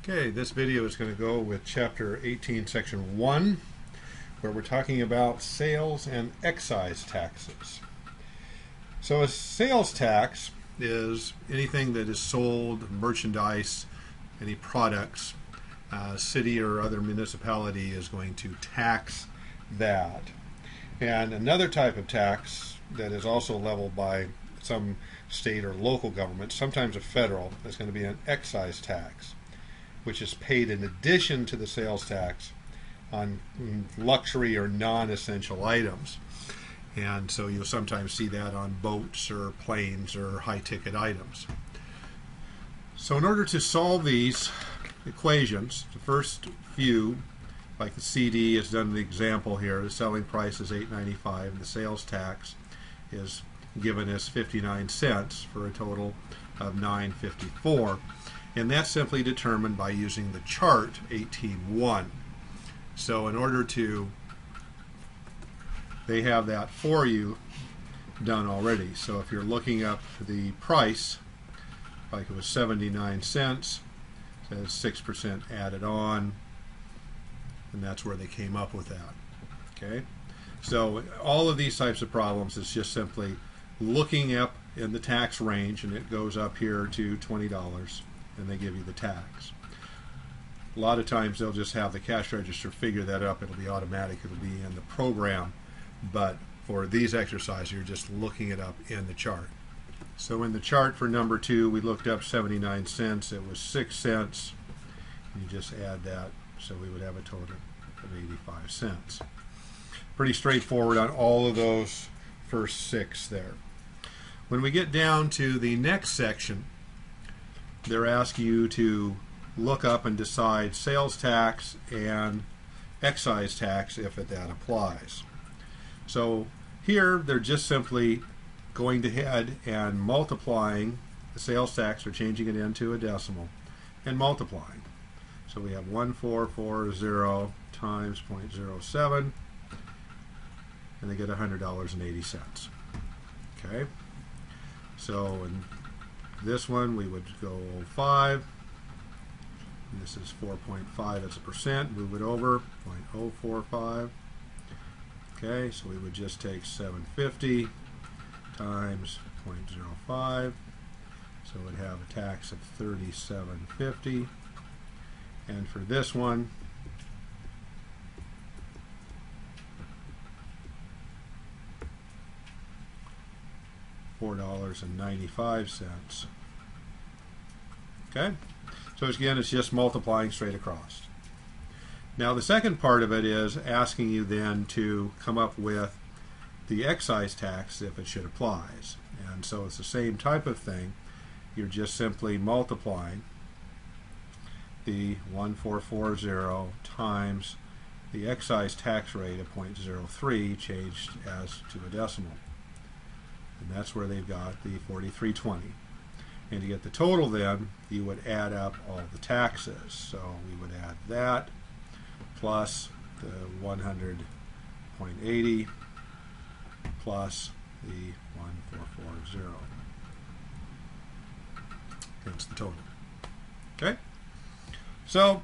Okay, this video is going to go with Chapter 18, Section 1, where we're talking about sales and excise taxes. So a sales tax is anything that is sold, merchandise, any products. City or other municipality is going to tax that. And another type of tax that is also leveled by some state or local government, sometimes a federal, is going to be an excise tax, which is paid in addition to the sales tax on luxury or non-essential items. And so you'll sometimes see that on boats or planes or high-ticket items. So in order to solve these equations, the first few, like the CD has done the example here, the selling price is $8.95 and the sales tax is given as 59 cents for a total of $9.54. And that's simply determined by using the chart 18.1. So in order to, they have that for you done already. So if you're looking up the price, like it was 79 cents, it says 6% added on, and that's where they came up with that. Okay? So all of these types of problems is just simply looking up in the tax range, and it goes up here to $20. And they give you the tax. A lot of times they'll just have the cash register figure that up. It'll be automatic. It'll be in the program. But for these exercises, you're just looking it up in the chart. So in the chart for number 2, we looked up 79 cents. It was 6 cents. You just add that. So we would have a total of 85 cents. Pretty straightforward on all of those first 6 there. When we get down to the next section, they're asking you to look up and decide sales tax and excise tax if that applies. So here they're just simply going ahead and multiplying the sales tax, or changing it into a decimal, and multiplying. So we have 1440 times 0.07, and they get $100.80. Okay? So in this one we would go 5, and this is 4.5 as a percent, move it over, 0.045. Okay, so we would just take 750 times 0.05, so we'd have a tax of $37.50. And for this one, $4.95. Okay, so again, it's just multiplying straight across. Now the second part of it is asking you then to come up with the excise tax if it should apply. And so it's the same type of thing. You're just simply multiplying the 1440 times the excise tax rate of 0.03 changed as to a decimal. And that's where they've got the 43.20. And to get the total then, you would add up all the taxes. So we would add that plus the 100.80 plus the 1440. That's the total. Okay? So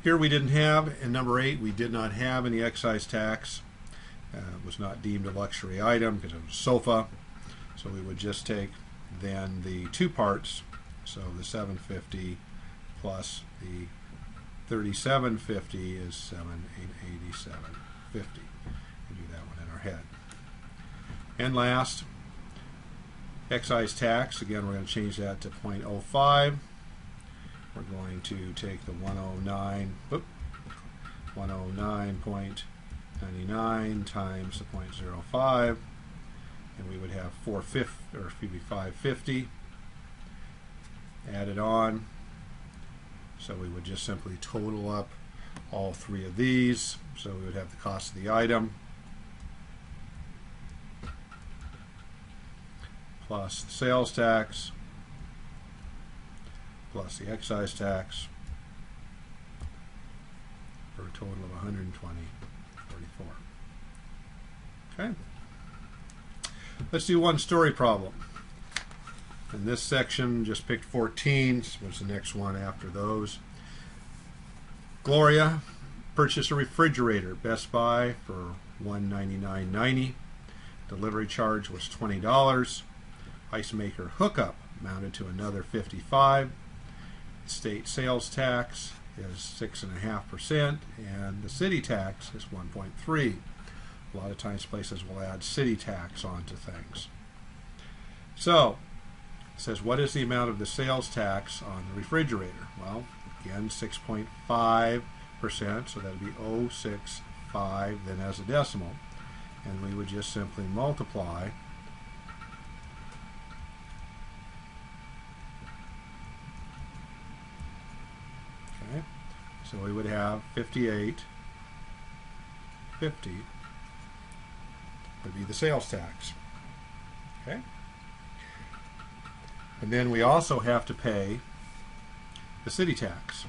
here we didn't have, in number 8, we did not have any excise tax. It was not deemed a luxury item because it was a sofa. So we would just take then the 2 parts, so the 750 plus the 3750 is 787.50. We do that one in our head. And last, excise tax. Again, we're going to change that to 0.05. We're going to take the 109.99 times the 0.05, and we would have 550 added on. So we would just simply total up all 3 of these. So we would have the cost of the item plus the sales tax plus the excise tax for a total of $120.44. Okay. Let's do one story problem. In this section, just picked 14, was the next one after those. Gloria purchased a refrigerator, Best Buy, for $199.90. Delivery charge was $20. Ice maker hookup amounted to another $55. State sales tax is 6.5%, and the city tax is 1.3%. A lot of times places will add city tax onto things. So it says, what is the amount of the sales tax on the refrigerator? Well, again, 6.5%, so that would be 0.65 then as a decimal. And we would just simply multiply okay, so we would have 58.50 would be the sales tax. Okay, and then we also have to pay the city tax.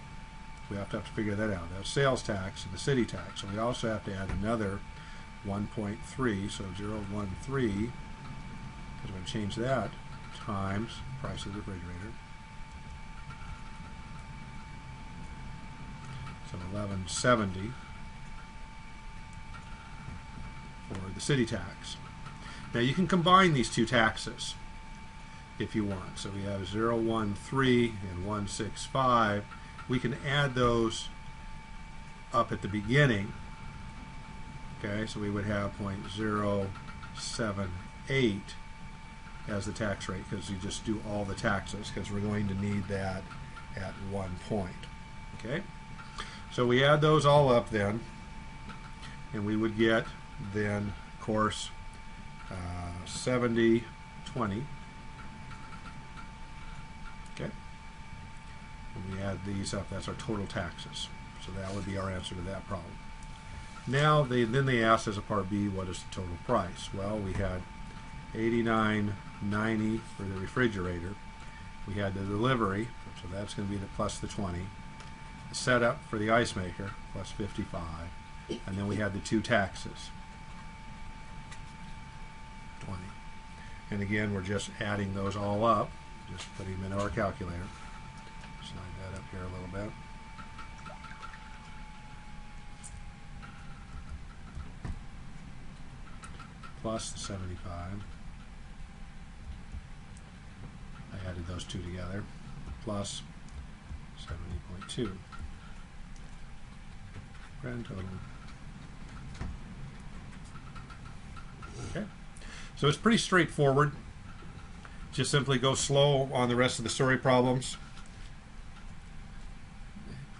We have to figure that out. That's sales tax and the city tax. So we also have to add another 1.3, so 0.13, because we're going to change that, times price of the refrigerator. So $11.70 for the city tax. Now you can combine these two taxes if you want. So we have 0.13 and 1.65. We can add those up at the beginning. Okay, so we would have 0.078 as the tax rate, because you just do all the taxes, because we're going to need that at one point. Okay, so we add those all up then, and we would get then, of course, 70.20. Okay, and we add these up. That's our total taxes. So that would be our answer to that problem. Now then they asked as a part B, what is the total price? Well, we had $89.90 for the refrigerator. We had the delivery, so that's going to be the plus the 20. The setup for the ice maker, plus 55. And then we had the two taxes, 20. And again, we're just adding those all up, just putting them into our calculator. Slide that up here a little bit. Plus the 75. I added those two together. Plus 70.2. Grand total. Okay. So it's pretty straightforward. Just simply go slow on the rest of the story problems.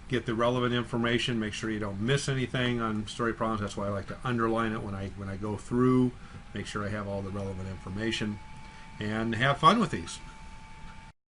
Get the relevant information. Make sure you don't miss anything on story problems. That's why I like to underline it when I go through. Make sure I have all the relevant information. And have fun with these.